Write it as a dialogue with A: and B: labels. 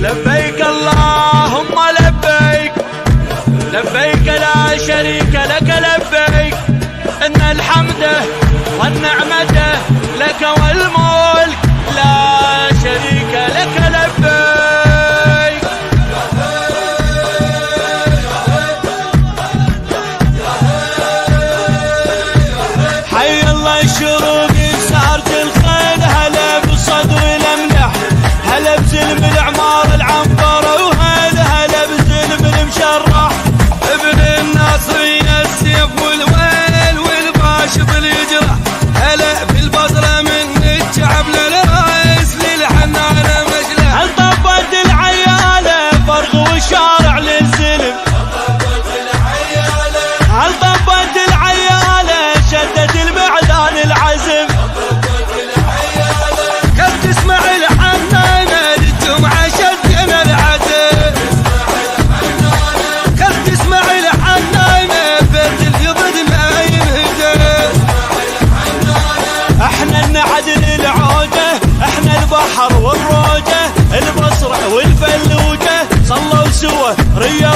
A: لبيك اللهم لبيك، لبيك لا شريك لك لبيك، إن الحمد والنعمة لك والملك لا شريك لك لبيك. حي الله الشروق سهرة الخيل، هلا بالصدر الامنح، هلا بزلم العمار العنبر، وهلا بزلم المشرح، ابن الناصرية السيف والويل والباشط اليجرح، هلا بالبصرة من الشعب للرئيس للحنانة مجلح. هل طبت العيالة فرغ والشارع للزلم، هل طبت العيالة شدت المعدان العزم، كم تسمع الحنانة للجمعة شدنا العزم، كم تسمع الحنانة بيت اليضد ما ينهدم. احنا النعدل العودة، احنا البحر والروجة، البصرة والفلوجة، صلوا سوا ريا